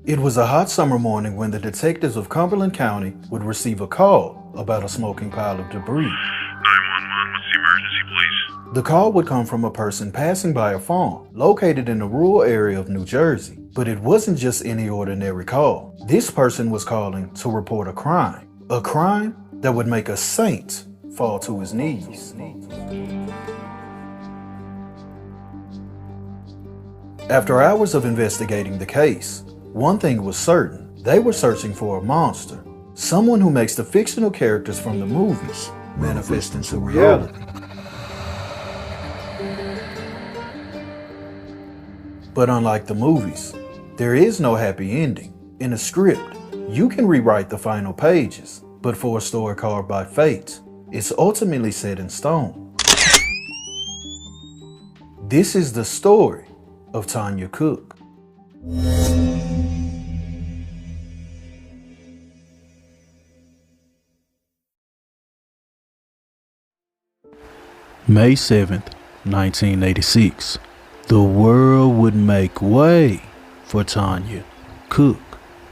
It was a hot summer morning when the detectives of Cumberland County would receive a call about a smoking pile of debris. 911, what's the emergency, please? The call would come from a person passing by a farm located in a rural area of New Jersey. But it wasn't just any ordinary call. This person was calling to report a crime that would make a saint fall to his knees. After hours of investigating the case, one thing was certain. They were searching for a monster, someone who makes the fictional characters from the movies manifest into reality. But unlike the movies, there is no happy ending. In a script, you can rewrite the final pages, but for a story carved by fate, it's ultimately set in stone. This is the story of Tanya Cook. May 7th, 1986. The world would make way for Tanya Cook.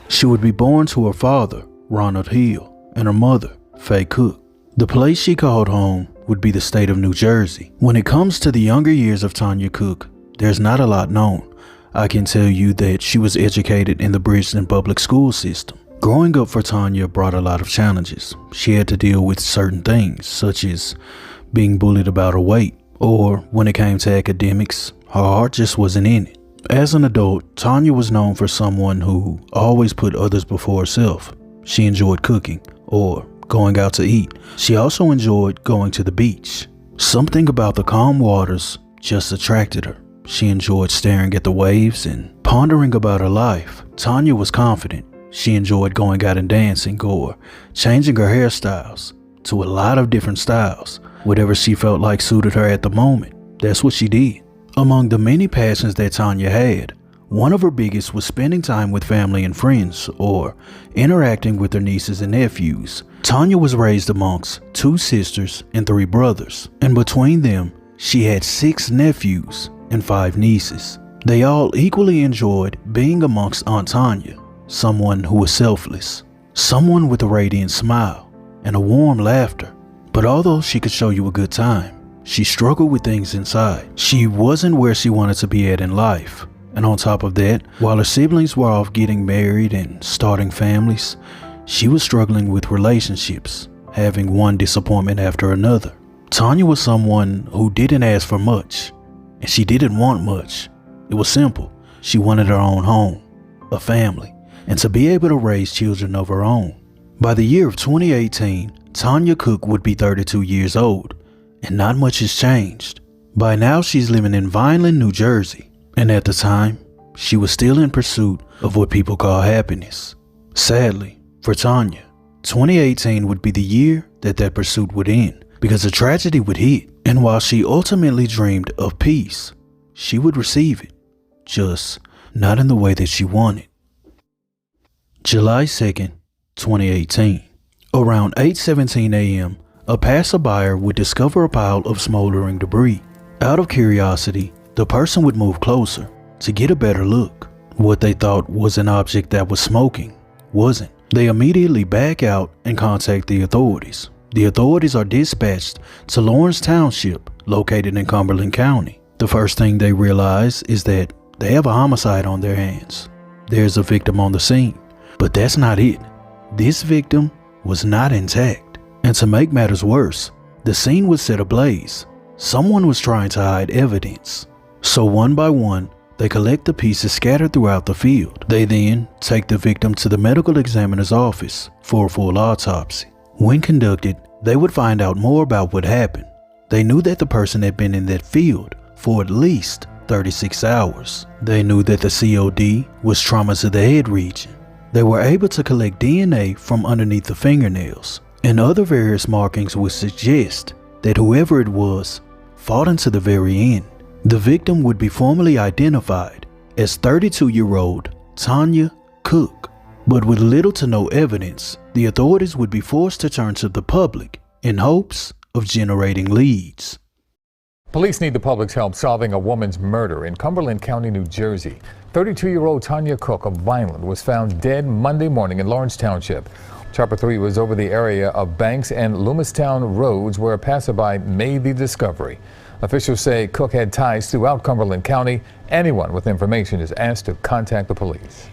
She would be born to her father, Ronald Hill, and her mother, Faye Cook. The place she called home would be the state of New Jersey. When it comes to the younger years of Tanya Cook, there's not a lot known. I can tell you that she was educated in the Bridgeton public school system. Growing up for Tanya brought a lot of challenges. She had to deal with certain things, such as being bullied about her weight, or when it came to academics, her heart just wasn't in it. As an adult, Tanya was known for someone who always put others before herself. She enjoyed cooking or going out to eat. She also enjoyed going to the beach. Something about the calm waters just attracted her. She enjoyed staring at the waves and pondering about her life. Tanya was confident. She enjoyed going out and dancing or changing her hairstyles to a lot of different styles. Whatever she felt like suited her at the moment, that's what she did. Among the many passions that Tanya had, one of her biggest was spending time with family and friends or interacting with her nieces and nephews. Tanya was raised amongst 2 sisters and 3 brothers, and between them, she had 6 nephews and 5 nieces. They all equally enjoyed being amongst Aunt Tanya, someone who was selfless, someone with a radiant smile and a warm laughter. But although she could show you a good time, she struggled with things inside. She wasn't where she wanted to be at in life. And on top of that, while her siblings were off getting married and starting families, she was struggling with relationships, having one disappointment after another. Tanya was someone who didn't ask for much, and she didn't want much. It was simple. She wanted her own home, a family, and to be able to raise children of her own. By the year of 2018, Tanya Cook would be 32 years old, and not much has changed. By now, she's living in Vineland, New Jersey, and at the time, she was still in pursuit of what people call happiness. Sadly, for Tanya, 2018 would be the year that pursuit would end, because a tragedy would hit, and while she ultimately dreamed of peace, she would receive it, just not in the way that she wanted. July 2nd, 2018. Around 8:17 a.m., a passerby would discover a pile of smoldering debris. Out of curiosity, the person would move closer to get a better look. What they thought was an object that was smoking wasn't. They immediately back out and contact the authorities. The authorities are dispatched to Lawrence Township, located in Cumberland County. The first thing they realize is that they have a homicide on their hands. There's a victim on the scene, but that's not it. This victim was not intact. And to make matters worse, the scene was set ablaze. Someone was trying to hide evidence. So one by one, they collect the pieces scattered throughout the field. They then take the victim to the medical examiner's office for a full autopsy. When conducted, they would find out more about what happened. They knew that the person had been in that field for at least 36 hours. They knew that the COD was trauma to the head region. They were able to collect DNA from underneath the fingernails, and other various markings would suggest that whoever it was fought into the very end. The victim would be formally identified as 32-year-old Tanya Cook, but with little to no evidence, the authorities would be forced to turn to the public in hopes of generating leads. Police need the public's help solving a woman's murder in Cumberland County, New Jersey. 32-year-old Tanya Cook of Vineland was found dead Monday morning in Lawrence Township. Chopper 3 was over the area of Banks and Loomistown roads where a passerby made the discovery. Officials say Cook had ties throughout Cumberland County. Anyone with information is asked to contact the police.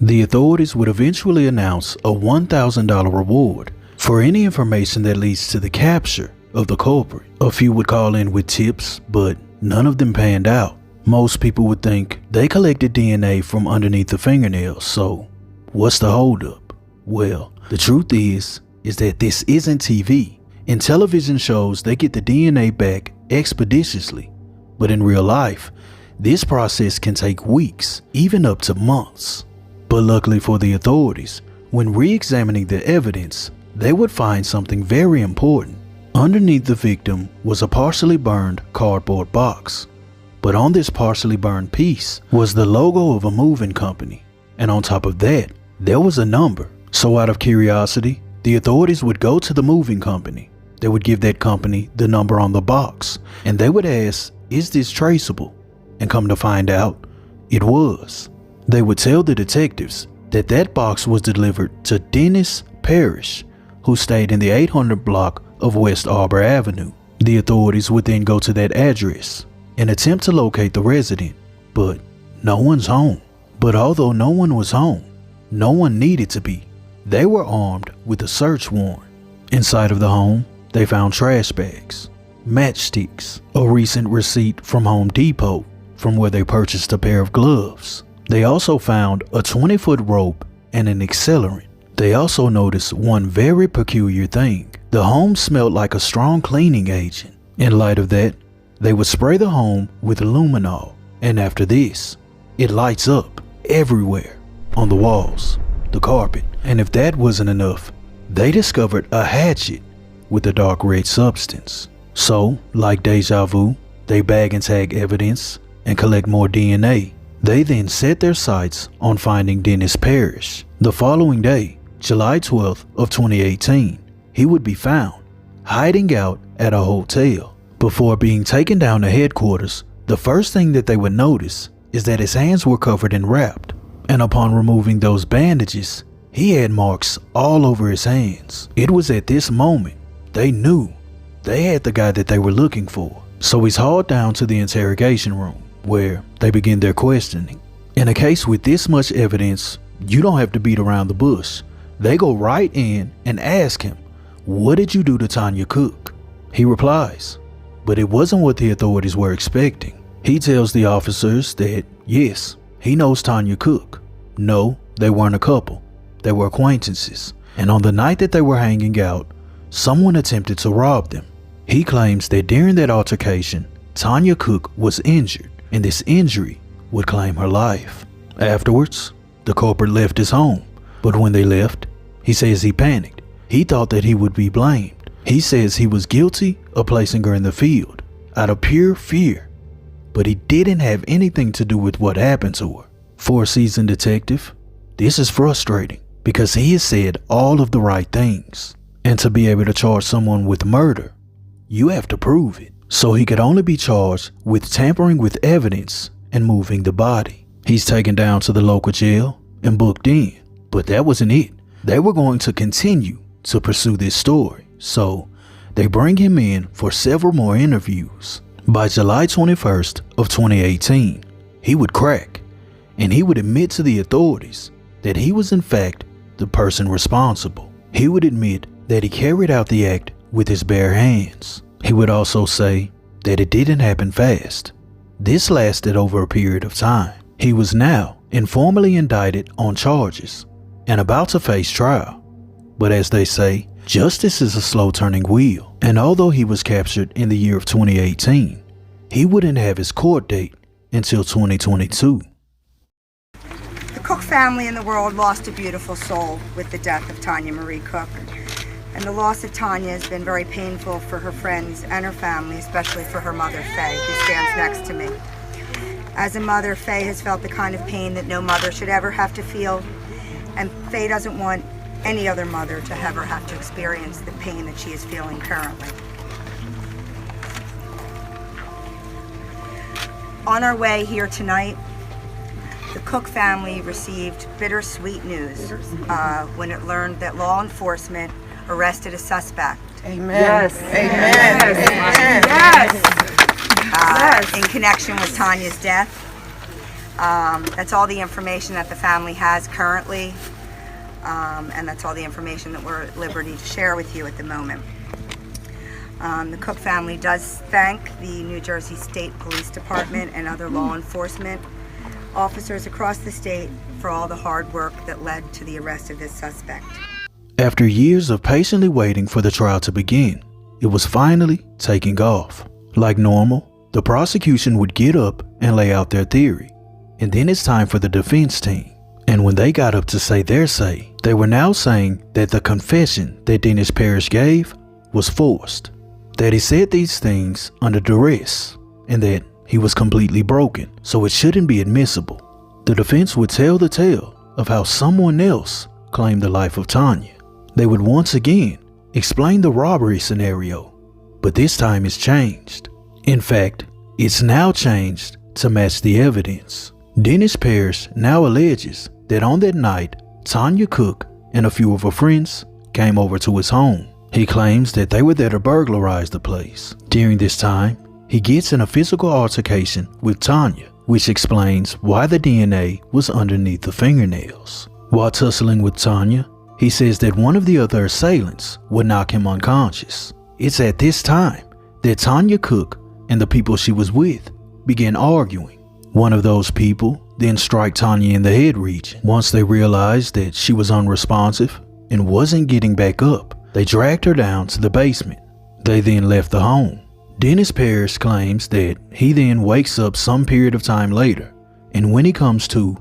The authorities would eventually announce a $1,000 reward for any information that leads to the capture of the culprit. A few would call in with tips, but none of them panned out. Most people would think they collected DNA from underneath the fingernails, so what's the holdup? Well, the truth is that this isn't TV. In television shows, they get the DNA back expeditiously, but in real life, this process can take weeks, even up to months. But luckily for the authorities, when re-examining the evidence, they would find something very important. Underneath the victim was a partially burned cardboard box, but on this partially burned piece was the logo of a moving company, and on top of that, there was a number. So out of curiosity, the authorities would go to the moving company. They would give that company the number on the box, and they would ask, "Is this traceable?" And come to find out, it was. They would tell the detectives that that box was delivered to Dennis Parrish, who stayed in the 800 block of West Arbor Avenue. The authorities would then go to that address and attempt to locate the resident, but no one's home. But although no one was home, no one needed to be. They were armed with a search warrant. Inside of the home, they found trash bags, matchsticks, a recent receipt from Home Depot from where they purchased a pair of gloves. They also found a 20-foot rope and an accelerant. They also noticed one very peculiar thing. The home smelled like a strong cleaning agent. In light of that, they would spray the home with luminol, and after this, it lights up everywhere, on the walls, the carpet, and if that wasn't enough, they discovered a hatchet with a dark red substance. So, like deja vu, they bag and tag evidence and collect more DNA. They then set their sights on finding Dennis Parrish. The following day, July 12th of 2018, he would be found hiding out at a hotel. Before being taken down to headquarters, the first thing that they would notice is that his hands were covered and wrapped, and upon removing those bandages, he had marks all over his hands. It was at this moment they knew they had the guy that they were looking for. So he's hauled down to the interrogation room, where they begin their questioning. In a case with this much evidence, you don't have to beat around the bush. They go right in and ask him, "What did you do to Tanya Cook?" He replies, but it wasn't what the authorities were expecting. He tells the officers that, yes, he knows Tanya Cook. No, they weren't a couple. They were acquaintances. And on the night that they were hanging out, someone attempted to rob them. He claims that during that altercation, Tanya Cook was injured, and this injury would claim her life. Afterwards, the culprit left his home, but when they left, he says he panicked. He thought that he would be blamed. He says he was guilty of placing her in the field out of pure fear, but he didn't have anything to do with what happened to her. For a seasoned detective, this is frustrating because he has said all of the right things, and to be able to charge someone with murder, you have to prove it. So he could only be charged with tampering with evidence and moving the body. He's taken down to the local jail and booked in, but that wasn't it. They were going to continue to pursue this story, so they bring him in for several more interviews. By July 21st of 2018, he would crack, and he would admit to the authorities that he was in fact the person responsible. He would admit that he carried out the act with his bare hands. He would also say that it didn't happen fast. This lasted over a period of time. He was now informally indicted on charges and about to face trial. But as they say, justice is a slow-turning wheel, and although he was captured in the year of 2018, he wouldn't have his court date until 2022. The Cook family in the world lost a beautiful soul with the death of Tanya Marie Cook. And the loss of Tanya has been very painful for her friends and her family, especially for her mother, Faye, who stands next to me. As a mother, Faye has felt the kind of pain that no mother should ever have to feel, and Faye doesn't want any other mother to ever have to experience the pain that she is feeling currently. On our way here tonight, the Cook family received bittersweet news when it learned that law enforcement arrested a suspect. Amen. Yes. Amen. Yes. In connection with Tanya's death. That's all the information that the family has currently, and that's all the information that we're at liberty to share with you at the moment. The Cook family does thank the New Jersey State Police Department and other law enforcement officers across the state for all the hard work that led to the arrest of this suspect. After years of patiently waiting for the trial to begin, it was finally taking off. Like normal, the prosecution would get up and lay out their theory, and then it's time for the defense team. And when they got up to say their say, they were now saying that the confession that Dennis Parrish gave was forced, that he said these things under duress, and that he was completely broken, so it shouldn't be admissible. The defense would tell the tale of how someone else claimed the life of Tanya. They would once again explain the robbery scenario, but this time it's changed. In fact, it's now changed to match the evidence. Dennis Parrish now alleges that on that night, Tanya Cook and a few of her friends came over to his home. He claims that they were there to burglarize the place. During this time, he gets in a physical altercation with Tanya, which explains why the DNA was underneath the fingernails. While tussling with Tanya, he says that one of the other assailants would knock him unconscious. It's at this time that Tanya Cook and the people she was with began arguing. One of those people then struck Tanya in the head region. Once they realized that she was unresponsive and wasn't getting back up, they dragged her down to the basement. They then left the home. Dennis Parrish claims that he then wakes up some period of time later, and when he comes to,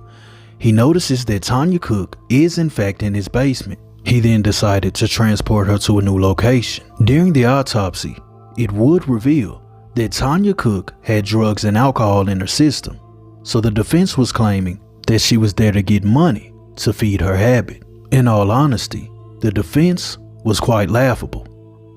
he notices that Tanya Cook is in fact in his basement. He then decided to transport her to a new location. During the autopsy, it would reveal that Tanya Cook had drugs and alcohol in her system, so the defense was claiming that she was there to get money to feed her habit. In all honesty, the defense was quite laughable,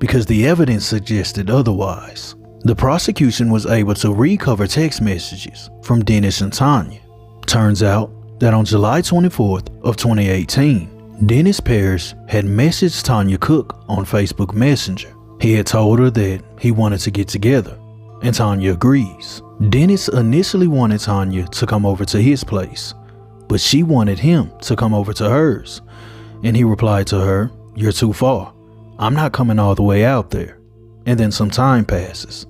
because the evidence suggested otherwise. The prosecution was able to recover text messages from Dennis and Tanya. Turns out that on July 24th of 2018, Dennis Parrish had messaged Tanya Cook on Facebook Messenger. He had told her that he wanted to get together, and Tanya agrees. Dennis initially wanted Tanya to come over to his place, but she wanted him to come over to hers, and he replied to her, "You're too far. I'm not coming all the way out there." And then some time passes.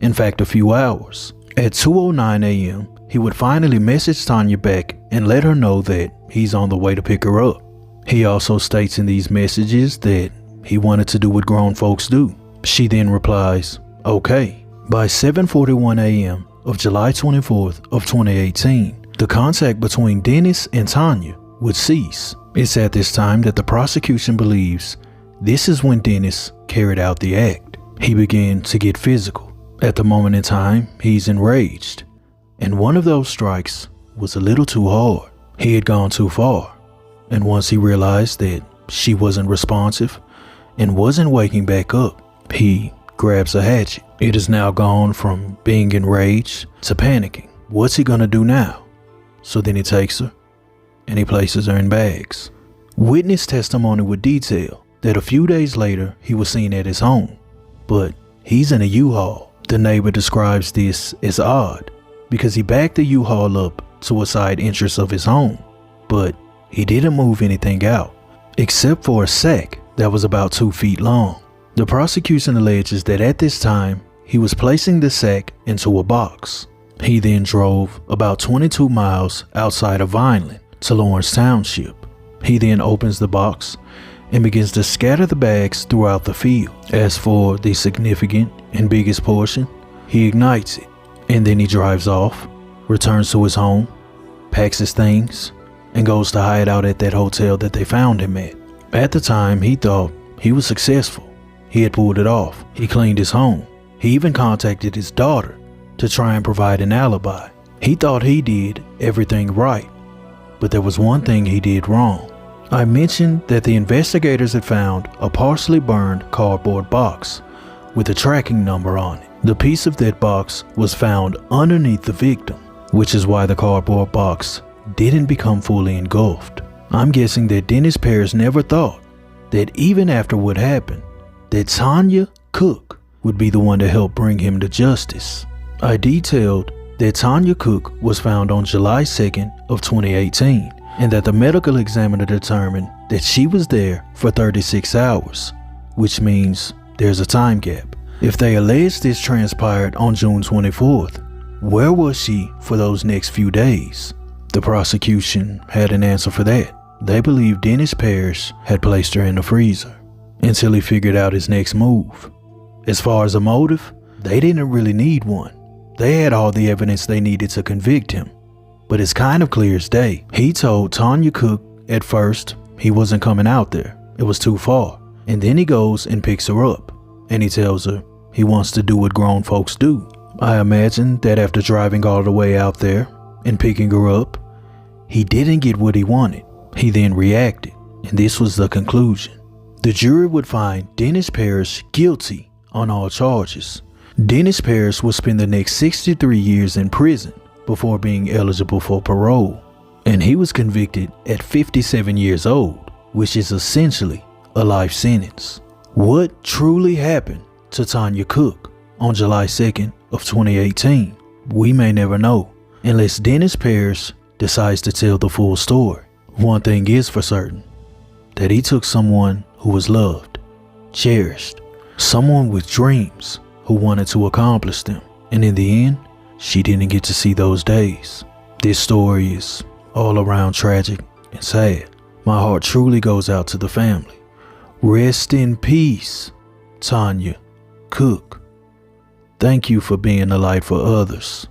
In fact, a few hours. At 2:09 a.m., he would finally message Tanya back and let her know that he's on the way to pick her up. He also states in these messages that he wanted to do what grown folks do. She then replies, "Okay." By 7:41 a.m. of July 24th of 2018, the contact between Dennis and Tanya would cease. It's at this time that the prosecution believes this is when Dennis carried out the act. He began to get physical. At the moment in time, he's enraged, and one of those strikes was a little too hard. He had gone too far, and once he realized that she wasn't responsive and wasn't waking back up, he grabs a hatchet. It has now gone from being enraged to panicking. What's he gonna do now? So then he takes her and he places her in bags. Witness testimony would detail that a few days later he was seen at his home, but he's in a U-Haul. The neighbor describes this as odd because he backed the U-Haul up to a side entrance of his home, but he didn't move anything out except for a sack that was about 2 feet long. The prosecution alleges that at this time he was placing the sack into a box. He then drove about 22 miles outside of Vineland to Lawrence Township. He then opens the box and begins to scatter the bags throughout the field. As for the significant and biggest portion, he ignites it, and then he drives off, returns to his home, packs his things, and goes to hide out at that hotel that they found him at. At the time, he thought he was successful. He had pulled it off. He cleaned his home. He even contacted his daughter to try and provide an alibi. He thought he did everything right, but there was one thing he did wrong. I mentioned that the investigators had found a partially burned cardboard box with a tracking number on it. The piece of that box was found underneath the victim, which is why the cardboard box didn't become fully engulfed. I'm guessing that Dennis Parrish never thought that even after what happened, that Tanya Cook would be the one to help bring him to justice. I detailed that Tanya Cook was found on July 2nd of 2018 and that the medical examiner determined that she was there for 36 hours, which means there's a time gap. If they allege this transpired on June 24th, where was she for those next few days? The prosecution had an answer for that. They believed Dennis Parrish had placed her in the freezer until he figured out his next move. As far as a motive, they didn't really need one. They had all the evidence they needed to convict him. But it's kind of clear as day. He told Tanya Cook at first he wasn't coming out there. It was too far. And then he goes and picks her up. And he tells her he wants to do what grown folks do. I imagine that after driving all the way out there and picking her up, he didn't get what he wanted. He then reacted, and this was the conclusion. The jury would find Dennis Parrish guilty on all charges. Dennis Parrish would spend the next 63 years in prison before being eligible for parole, and he was convicted at 57 years old, which is essentially a life sentence. What truly happened to Tanya Cook on July 2nd of 2018? We may never know, unless Dennis Parrish decides to tell the full story. One thing is for certain, that he took someone who was loved, cherished, someone with dreams who wanted to accomplish them, and in the end, she didn't get to see those days. This story is all around tragic and sad. My heart truly goes out to the family. Rest in peace, Tanya Cook. Thank you for being a light for others.